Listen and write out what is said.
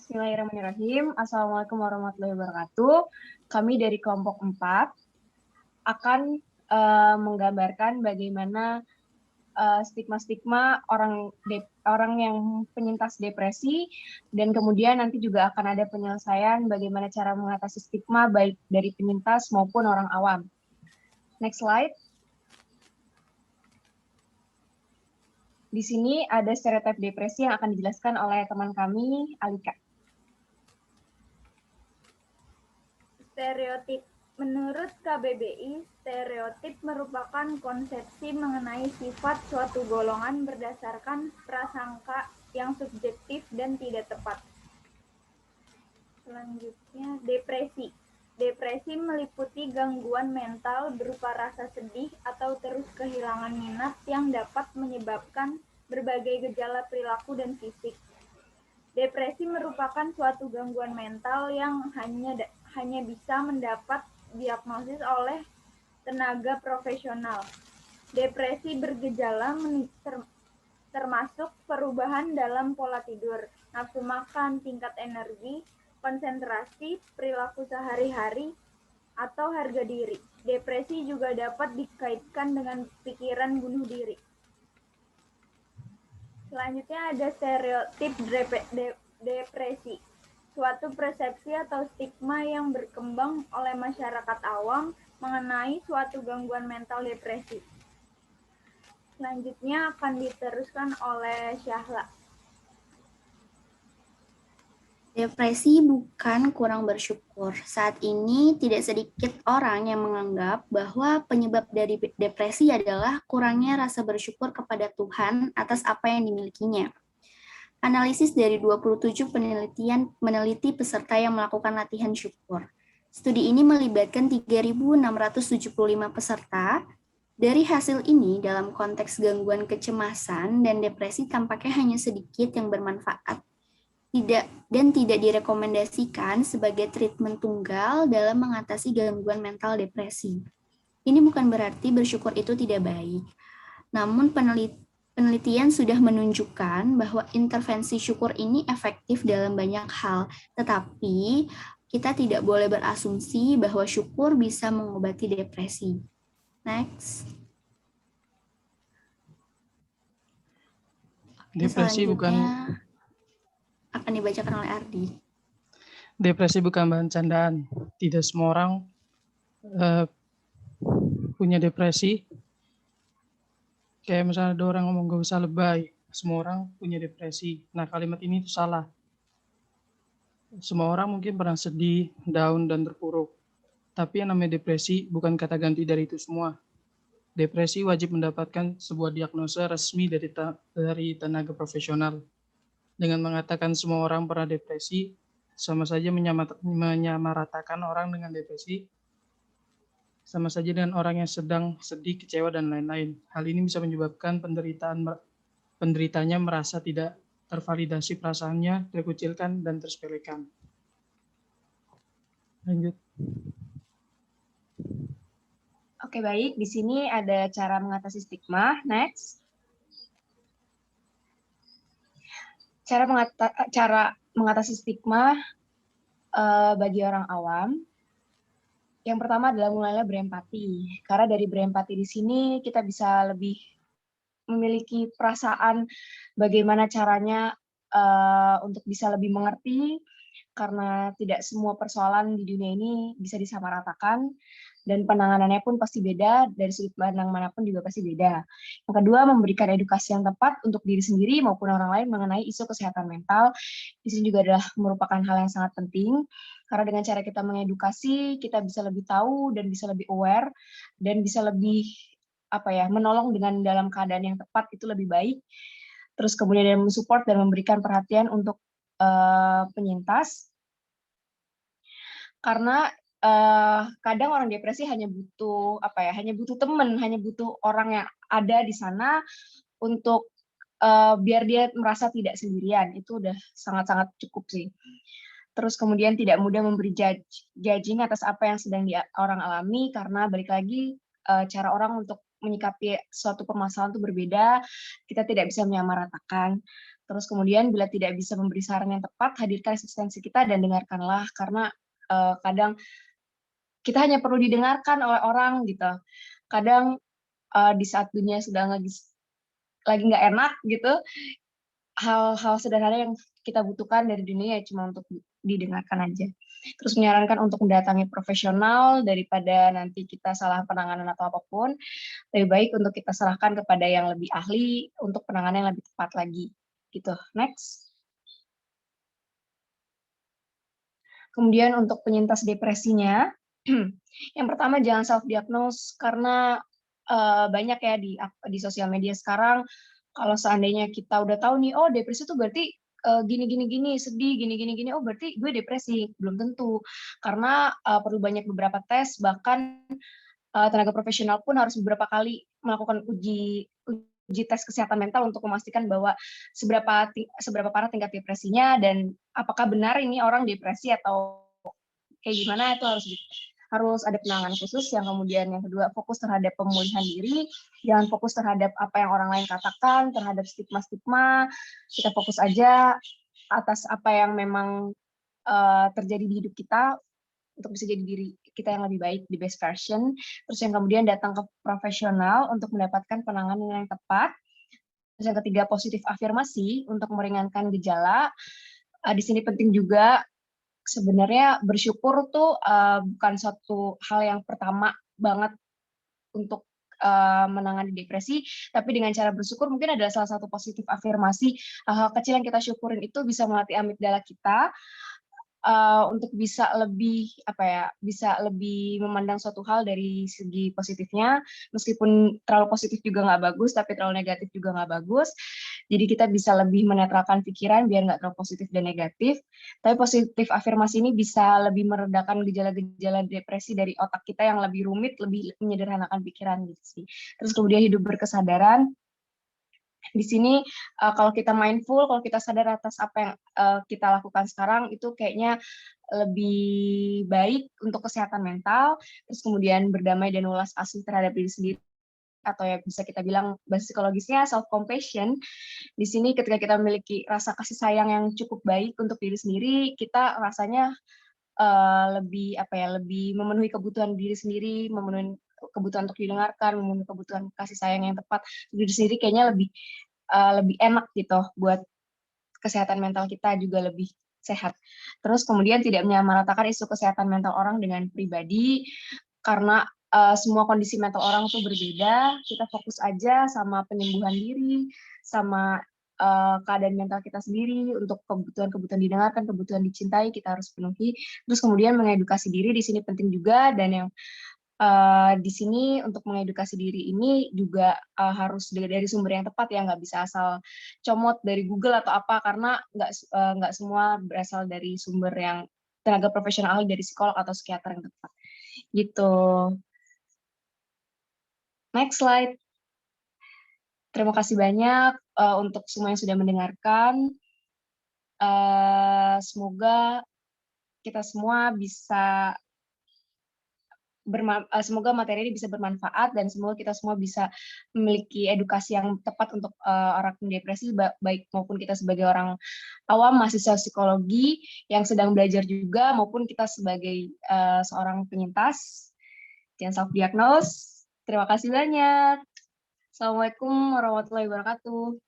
Bismillahirrahmanirrahim. Assalamualaikum warahmatullahi wabarakatuh. Kami dari kelompok 4 akan menggambarkan bagaimana stigma-stigma orang yang penyintas depresi, dan kemudian nanti juga akan ada penyelesaian bagaimana cara mengatasi stigma baik dari penyintas maupun orang awam. Next slide. Di sini ada stereotip depresi yang akan dijelaskan oleh teman kami, Alika. Stereotip. Menurut KBBI, stereotip merupakan konsepsi mengenai sifat suatu golongan berdasarkan prasangka yang subjektif dan tidak tepat. Selanjutnya, depresi. Depresi meliputi gangguan mental berupa rasa sedih atau terus kehilangan minat yang dapat menyebabkan berbagai gejala perilaku dan fisik. Depresi merupakan suatu gangguan mental yang hanya bisa mendapat diagnosis oleh tenaga profesional. Depresi bergejala termasuk perubahan dalam pola tidur, nafsu makan, tingkat energi, konsentrasi, perilaku sehari-hari, atau harga diri. Depresi juga dapat dikaitkan dengan pikiran bunuh diri. Selanjutnya ada stereotip depresi, suatu persepsi atau stigma yang berkembang oleh masyarakat awam mengenai suatu gangguan mental depresi. Selanjutnya akan diteruskan oleh Syahla. Depresi bukan kurang bersyukur. Saat ini tidak sedikit orang yang menganggap bahwa penyebab dari depresi adalah kurangnya rasa bersyukur kepada Tuhan atas apa yang dimilikinya. Analisis dari 27 meneliti peserta yang melakukan latihan syukur. Studi ini melibatkan 3.675 peserta. Dari hasil ini, dalam konteks gangguan kecemasan dan depresi tampaknya hanya sedikit yang bermanfaat dan tidak direkomendasikan sebagai treatment tunggal dalam mengatasi gangguan mental depresi. Ini bukan berarti bersyukur itu tidak baik. Namun penelitian sudah menunjukkan bahwa intervensi syukur ini efektif dalam banyak hal, tetapi kita tidak boleh berasumsi bahwa syukur bisa mengobati depresi. Next. Depresi bukan akan dibacakan oleh Ardi. Depresi bukan bahan candaan. Tidak semua orang punya depresi. Kayak misalnya ada orang ngomong gak usah lebay, semua orang punya depresi. Nah, kalimat ini itu salah. Semua orang mungkin pernah sedih, down, dan terpuruk. Tapi yang namanya depresi bukan kata ganti dari itu semua. Depresi wajib mendapatkan sebuah diagnosa resmi dari tenaga profesional. Dengan mengatakan semua orang pernah depresi, sama saja menyamaratakan orang dengan depresi, sama saja dengan orang yang sedang sedih, kecewa, dan lain-lain. Hal ini bisa menyebabkan penderitanya merasa tidak tervalidasi perasaannya, terkucilkan, dan tersepelekan. Lanjut. Oke, baik. Di sini ada cara mengatasi stigma. Next. Cara mengatasi stigma bagi orang awam. Yang pertama adalah mulailah berempati. Karena dari berempati di sini kita bisa lebih memiliki perasaan bagaimana caranya untuk bisa lebih mengerti, karena tidak semua persoalan di dunia ini bisa disamaratakan, dan penanganannya pun pasti beda, dari sudut pandang manapun juga pasti beda. Yang kedua, memberikan edukasi yang tepat untuk diri sendiri maupun orang lain mengenai isu kesehatan mental. Di sini juga adalah merupakan hal yang sangat penting, karena dengan cara kita mengedukasi, kita bisa lebih tahu dan bisa lebih aware, dan bisa lebih menolong dengan dalam keadaan yang tepat itu lebih baik. Terus kemudian mensupport dan memberikan perhatian untuk penyintas, karena kadang orang depresi hanya butuh teman, hanya butuh orang yang ada di sana untuk biar dia merasa tidak sendirian. Itu udah sangat-sangat cukup sih. Terus kemudian tidak mudah memberi judging atas apa yang sedang orang alami, karena balik lagi cara orang untuk menyikapi suatu permasalahan itu berbeda, kita tidak bisa menyamaratakan. Terus kemudian bila tidak bisa memberi saran yang tepat, hadirkan eksistensi kita dan dengarkanlah, karena kadang kita hanya perlu didengarkan oleh orang gitu. Kadang di saat dunia sedang lagi nggak enak gitu, hal-hal sederhana yang kita butuhkan dari dunia ya cuma untuk didengarkan aja. Terus menyarankan untuk mendatangi profesional daripada nanti kita salah penanganan atau apapun, lebih baik untuk kita serahkan kepada yang lebih ahli untuk penanganan yang lebih tepat lagi. Gitu. Next. Kemudian untuk penyintas depresinya, yang pertama jangan self-diagnose, karena banyak ya di sosial media sekarang, kalau seandainya kita udah tahu nih, oh depresi itu berarti gini, sedih, gini, oh berarti gue depresi. Belum tentu, karena perlu banyak beberapa tes, bahkan tenaga profesional pun harus beberapa kali melakukan uji tes kesehatan mental untuk memastikan bahwa seberapa parah tingkat depresinya dan apakah benar ini orang depresi atau kayak gimana, itu harus ada penanganan khusus. Yang kemudian yang kedua, fokus terhadap pemulihan diri, jangan fokus terhadap apa yang orang lain katakan, terhadap stigma-stigma. Kita fokus aja atas apa yang memang terjadi di hidup kita untuk bisa jadi diri kita yang lebih baik, the best version. Terus yang kemudian datang ke profesional untuk mendapatkan penanganan yang tepat. Terus yang ketiga, positif afirmasi untuk meringankan gejala. Di sini penting juga sebenarnya bersyukur tuh bukan suatu hal yang pertama banget untuk menangani depresi, tapi dengan cara bersyukur mungkin adalah salah satu positif afirmasi. Hal-hal kecil yang kita syukurin itu bisa melatih amigdala kita untuk bisa lebih memandang suatu hal dari segi positifnya, meskipun terlalu positif juga nggak bagus, tapi terlalu negatif juga nggak bagus. Jadi kita bisa lebih menetralkan pikiran biar nggak terlalu positif dan negatif. Tapi positif afirmasi ini bisa lebih meredakan gejala-gejala depresi dari otak kita yang lebih rumit, lebih menyederhanakan pikiran gitu sih. Terus kemudian hidup berkesadaran. Di sini kalau kita mindful, kalau kita sadar atas apa yang kita lakukan sekarang, itu kayaknya lebih baik untuk kesehatan mental. Terus kemudian berdamai dan ulas asih terhadap diri sendiri, atau ya bisa kita bilang bahasa psikologisnya self compassion. Di sini ketika kita memiliki rasa kasih sayang yang cukup baik untuk diri sendiri, kita rasanya lebih memenuhi kebutuhan diri sendiri, memenuhi kebutuhan untuk didengarkan, memenuhi kebutuhan kasih sayang yang tepat diri sendiri, kayaknya lebih enak gitu buat kesehatan mental kita juga lebih sehat. Terus kemudian tidak menyamaratakan isu kesehatan mental orang dengan pribadi, karena semua kondisi mental orang tuh berbeda. Kita fokus aja sama penyembuhan diri, sama keadaan mental kita sendiri. Untuk kebutuhan didengarkan, kebutuhan dicintai, kita harus penuhi. Terus kemudian mengedukasi diri di sini penting juga, dan yang di sini untuk mengedukasi diri ini juga harus dari sumber yang tepat ya, nggak bisa asal comot dari Google atau apa, karena nggak semua berasal dari sumber yang tenaga profesional dari psikolog atau psikiater yang tepat. Gitu. Next slide. Terima kasih banyak untuk semua yang sudah mendengarkan. Semoga kita semua bisa semoga materi ini bisa bermanfaat, dan semoga kita semua bisa memiliki edukasi yang tepat untuk orang depresi, baik maupun kita sebagai orang awam, mahasiswa psikologi yang sedang belajar juga, maupun kita sebagai seorang penyintas. Jangan self-diagnose. Terima kasih banyak. Assalamualaikum warahmatullahi wabarakatuh.